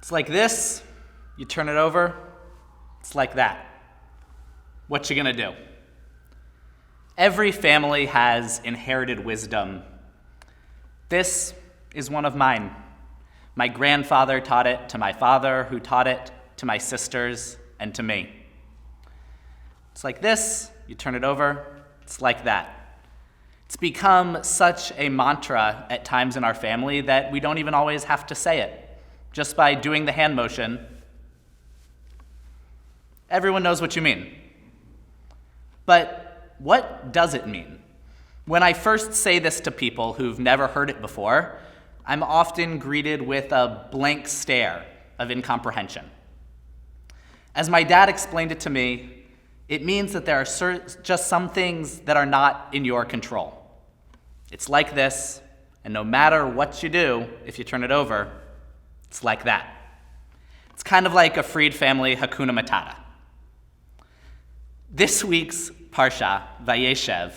It's like this, you turn it over, it's like that. What you gonna do? Every family has inherited wisdom. This is one of mine. My grandfather taught it to my father, who taught it to my sisters and to me. It's like this, you turn it over, it's like that. It's become such a mantra at times in our family that we don't even always have to say it. Just by doing the hand motion, everyone knows what you mean. But what does it mean? When I first say this to people who've never heard it before, I'm often greeted with a blank stare of incomprehension. As my dad explained it to me, it means that there are just some things that are not in your control. It's like this, and no matter what you do, if you turn it over, it's like that. It's kind of like a freed family Hakuna Matata. This week's Parsha, Vayeshev,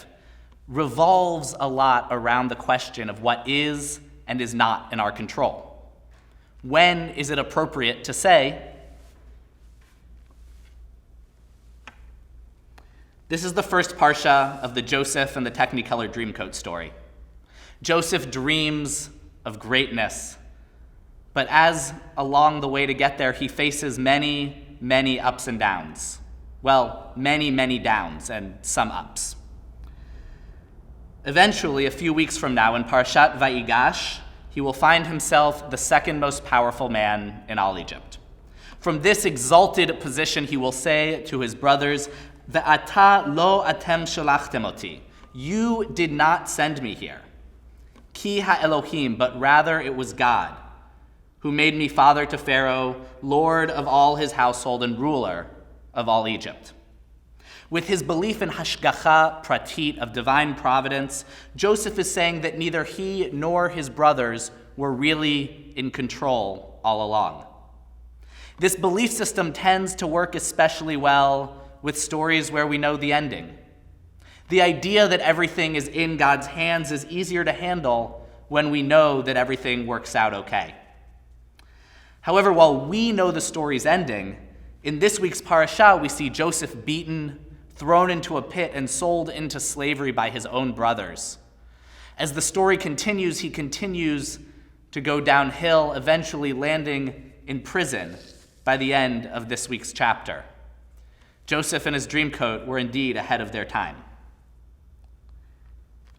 revolves a lot around the question of what is and is not in our control. When is it appropriate to say, this is the first Parsha of the Joseph and the Technicolor Dreamcoat story. Joseph dreams of greatness, but as along the way to get there, he faces many, many ups and downs. Well, many, many downs and some ups. Eventually, a few weeks from now, in Parshat Vayigash, he will find himself the second most powerful man in all Egypt. From this exalted position, he will say to his brothers, Ve'ata lo atem shalachtem oti. You did not send me here. Ki ha-Elohim, but rather it was God, who made me father to Pharaoh, lord of all his household and ruler of all Egypt. With his belief in hashgacha pratit, of divine providence, Joseph is saying that neither he nor his brothers were really in control all along. This belief system tends to work especially well with stories where we know the ending. The idea that everything is in God's hands is easier to handle when we know that everything works out okay. However, while we know the story's ending, in this week's parasha, we see Joseph beaten, thrown into a pit, and sold into slavery by his own brothers. As the story continues, he continues to go downhill, eventually landing in prison by the end of this week's chapter. Joseph and his dreamcoat were indeed ahead of their time.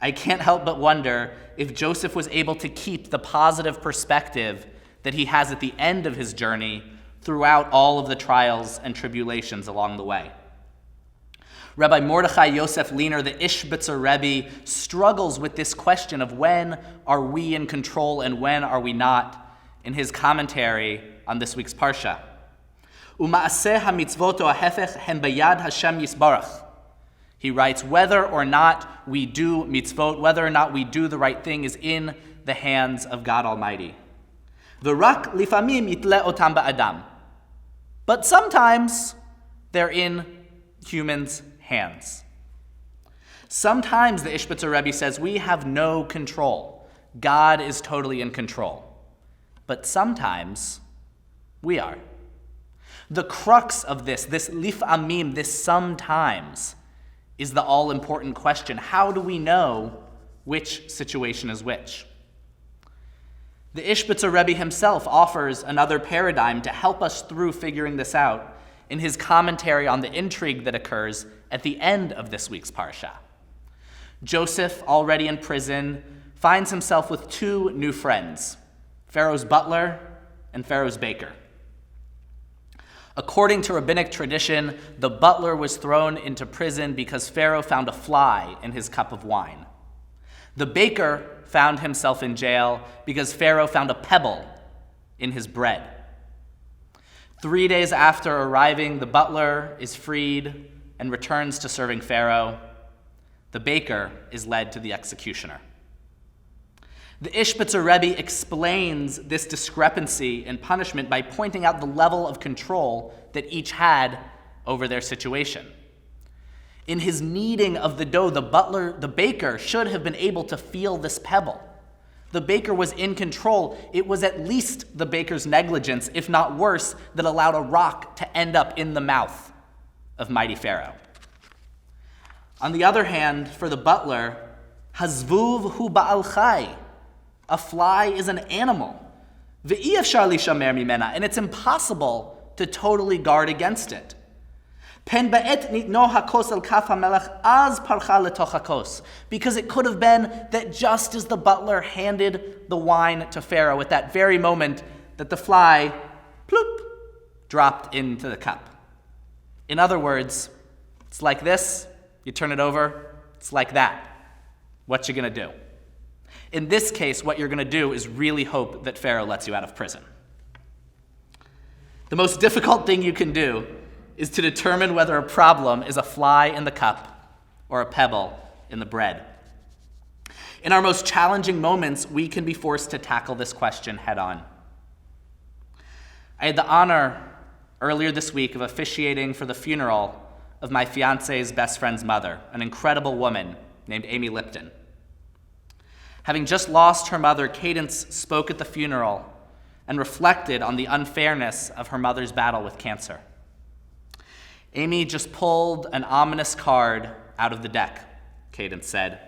I can't help but wonder if Joseph was able to keep the positive perspective that he has at the end of his journey throughout all of the trials and tribulations along the way. Rabbi Mordechai Yosef Liener, the Ishbitzer Rebbe, struggles with this question of when are we in control and when are we not in his commentary on this week's Parsha. U'ma'aseh hamitzvot ha'hefech hen bayad Hashem yisbarach. He writes, whether or not we do mitzvot, whether or not we do the right thing is in the hands of God Almighty. V'rak lifamim yitle otam ba'adam. But sometimes they're in humans' hands. Sometimes, the Ishbitzer Rebbe says, we have no control. God is totally in control. But sometimes we are. The crux of this lifamim, this sometimes, is the all-important question. How do we know which situation is which? The Ishbitzer Rebbe himself offers another paradigm to help us through figuring this out in his commentary on the intrigue that occurs at the end of this week's Parsha. Joseph, already in prison, finds himself with two new friends, Pharaoh's butler and Pharaoh's baker. According to rabbinic tradition, the butler was thrown into prison because Pharaoh found a fly in his cup of wine. The baker found himself in jail because Pharaoh found a pebble in his bread. 3 days after arriving, the butler is freed and returns to serving Pharaoh. The baker is led to the executioner. The Ishbitzer Rebbe explains this discrepancy in punishment by pointing out the level of control that each had over their situation. In his kneading of the dough, the baker should have been able to feel this pebble. The baker was in control. It was at least the baker's negligence, if not worse, that allowed a rock to end up in the mouth of mighty Pharaoh. On the other hand, for the butler, hazvuv hu ba'al chai. A fly is an animal. Ve'i efshar lishamer mimena, and it's impossible to totally guard against it. Pen ba'et nitno hakos el kaf hamelech az parcha letoch hakos, because it could have been that just as the butler handed the wine to Pharaoh, at that very moment, that the fly, ploop, dropped into the cup. In other words, it's like this, you turn it over, it's like that. What you gonna do? In this case, what you're gonna do is really hope that Pharaoh lets you out of prison. The most difficult thing you can do is to determine whether a problem is a fly in the cup or a pebble in the bread. In our most challenging moments, we can be forced to tackle this question head on. I had the honor earlier this week of officiating for the funeral of my fiance's best friend's mother, an incredible woman named Amy Lipton. Having just lost her mother, Cadence spoke at the funeral and reflected on the unfairness of her mother's battle with cancer. Amy just pulled an ominous card out of the deck, Cadence said.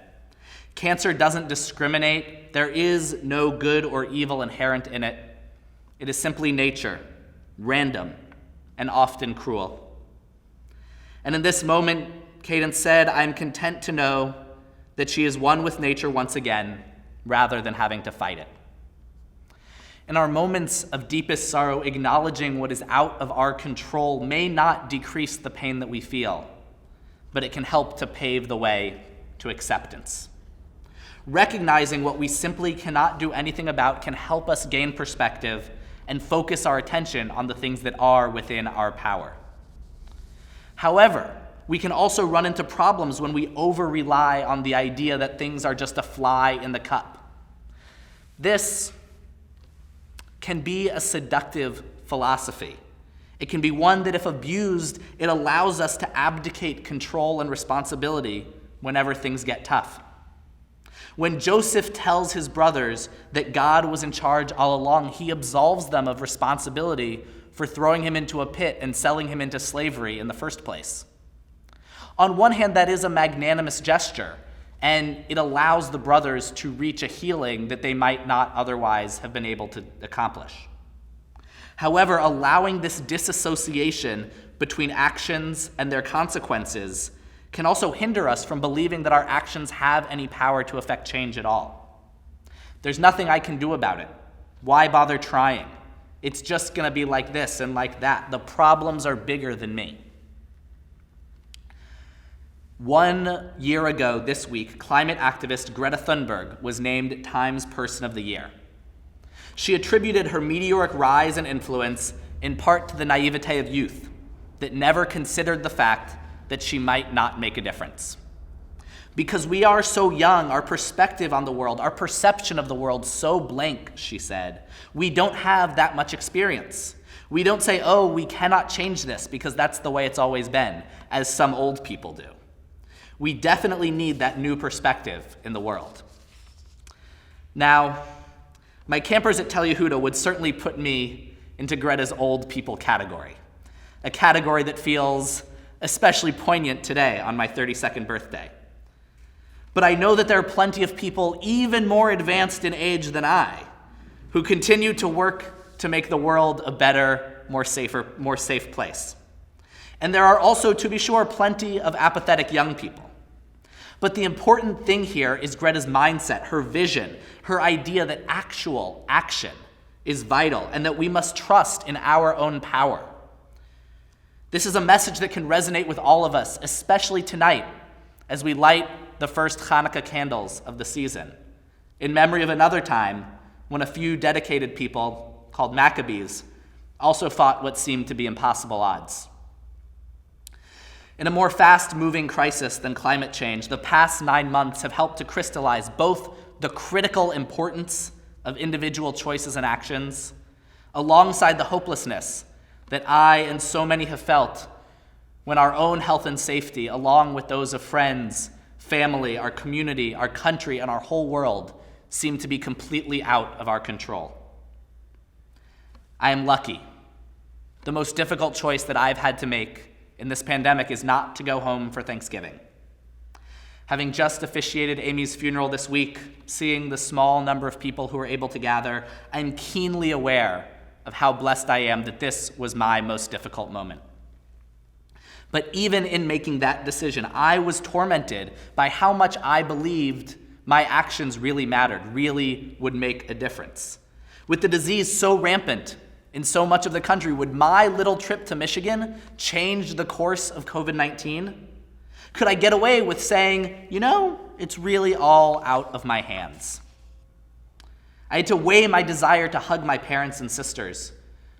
Cancer doesn't discriminate. There is no good or evil inherent in it. It is simply nature, random, and often cruel. And in this moment, Cadence said, I am content to know that she is one with nature once again, rather than having to fight it. In our moments of deepest sorrow, acknowledging what is out of our control may not decrease the pain that we feel, but it can help to pave the way to acceptance. Recognizing what we simply cannot do anything about can help us gain perspective and focus our attention on the things that are within our power. However, we can also run into problems when we over-rely on the idea that things are just a fly in the cup. This can be a seductive philosophy. It can be one that, if abused, it allows us to abdicate control and responsibility whenever things get tough. When Joseph tells his brothers that God was in charge all along, he absolves them of responsibility for throwing him into a pit and selling him into slavery in the first place. On one hand, that is a magnanimous gesture, and it allows the brothers to reach a healing that they might not otherwise have been able to accomplish. However, allowing this disassociation between actions and their consequences can also hinder us from believing that our actions have any power to affect change at all. There's nothing I can do about it. Why bother trying? It's just going to be like this and like that. The problems are bigger than me. 1 year ago this week, climate activist Greta Thunberg was named Time's Person of the Year. She attributed her meteoric rise and influence in part to the naivete of youth that never considered the fact that she might not make a difference. Because we are so young, our perspective on the world, our perception of the world so blank, she said, we don't have that much experience. We don't say, oh, we cannot change this because that's the way it's always been, as some old people do. We definitely need that new perspective in the world. Now, my campers at Tel Yehuda would certainly put me into Greta's old people category, a category that feels especially poignant today on my 32nd birthday. But I know that there are plenty of people even more advanced in age than I who continue to work to make the world a better, more safe place. And there are also, to be sure, plenty of apathetic young people. But the important thing here is Greta's mindset, her vision, her idea that actual action is vital and that we must trust in our own power. This is a message that can resonate with all of us, especially tonight as we light the first Hanukkah candles of the season, in memory of another time when a few dedicated people, called Maccabees, also fought what seemed to be impossible odds. In a more fast-moving crisis than climate change, the past 9 months have helped to crystallize both the critical importance of individual choices and actions, alongside the hopelessness that I and so many have felt when our own health and safety, along with those of friends, family, our community, our country, and our whole world, seem to be completely out of our control. I am lucky. The most difficult choice that I've had to make in this pandemic is not to go home for Thanksgiving. Having just officiated Amy's funeral this week, seeing the small number of people who were able to gather, I'm keenly aware of how blessed I am that this was my most difficult moment. But even in making that decision, I was tormented by how much I believed my actions really mattered, really would make a difference. With the disease so rampant in so much of the country, would my little trip to Michigan change the course of COVID-19? Could I get away with saying, it's really all out of my hands? I had to weigh my desire to hug my parents and sisters,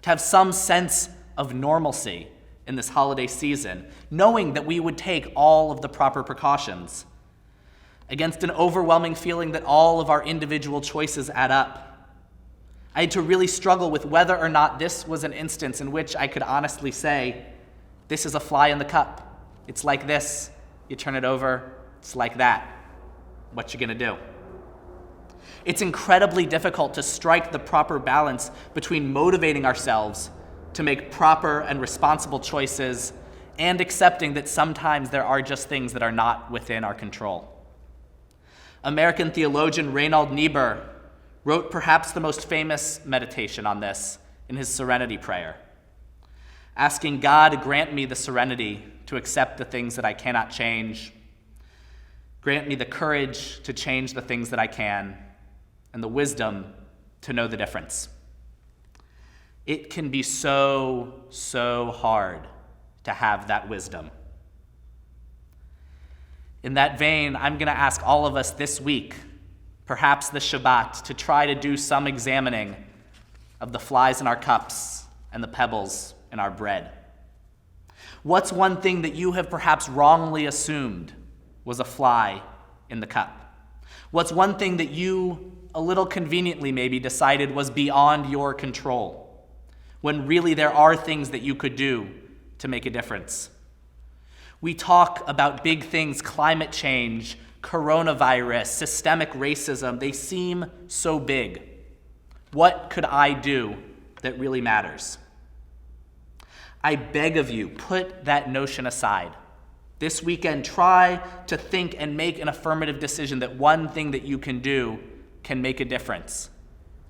to have some sense of normalcy in this holiday season, knowing that we would take all of the proper precautions, against an overwhelming feeling that all of our individual choices add up. I had to really struggle with whether or not this was an instance in which I could honestly say, this is a fly in the cup. It's like this. You turn it over, it's like that. What you gonna do? It's incredibly difficult to strike the proper balance between motivating ourselves to make proper and responsible choices and accepting that sometimes there are just things that are not within our control. American theologian Reinhold Niebuhr wrote perhaps the most famous meditation on this in his Serenity Prayer, asking God to grant me the serenity to accept the things that I cannot change, grant me the courage to change the things that I can, and the wisdom to know the difference. It can be so hard to have that wisdom. In that vein, I'm going to ask all of us this week, perhaps this Shabbat, to try to do some examining of the flies in our cups and the pebbles in our bread. What's one thing that you have perhaps wrongly assumed was a fly in the cup? What's one thing that you, a little conveniently maybe, decided was beyond your control, when really there are things that you could do to make a difference? We talk about big things, climate change, coronavirus, systemic racism. They seem so big. What could I do that really matters? I beg of you, put that notion aside. This weekend, try to think and make an affirmative decision that one thing that you can do can make a difference,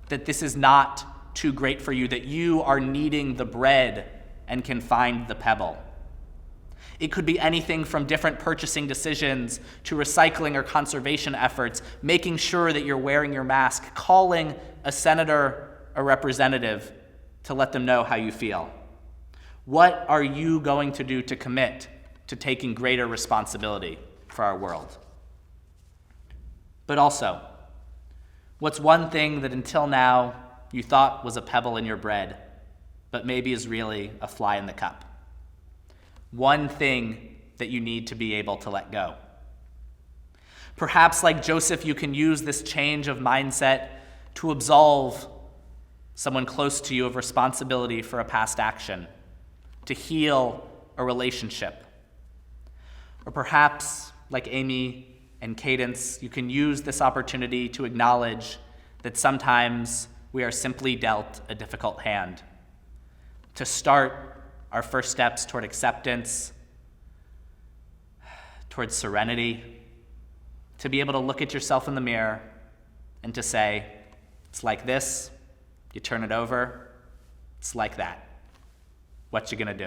that this is not too great for you, that you are needing the bread and can find the pebble. It could be anything from different purchasing decisions to recycling or conservation efforts, making sure that you're wearing your mask, calling a senator or representative to let them know how you feel. What are you going to do to commit to taking greater responsibility for our world? But also, what's one thing that until now you thought was a pebble in your bread, but maybe is really a fly in the cup? One thing that you need to be able to let go. Perhaps like Joseph, you can use this change of mindset to absolve someone close to you of responsibility for a past action, to heal a relationship. Or perhaps, like Amy and Cadence, you can use this opportunity to acknowledge that sometimes we are simply dealt a difficult hand, to start our first steps toward acceptance, towards serenity, to be able to look at yourself in the mirror and to say, it's like this, you turn it over, it's like that. What you gonna do?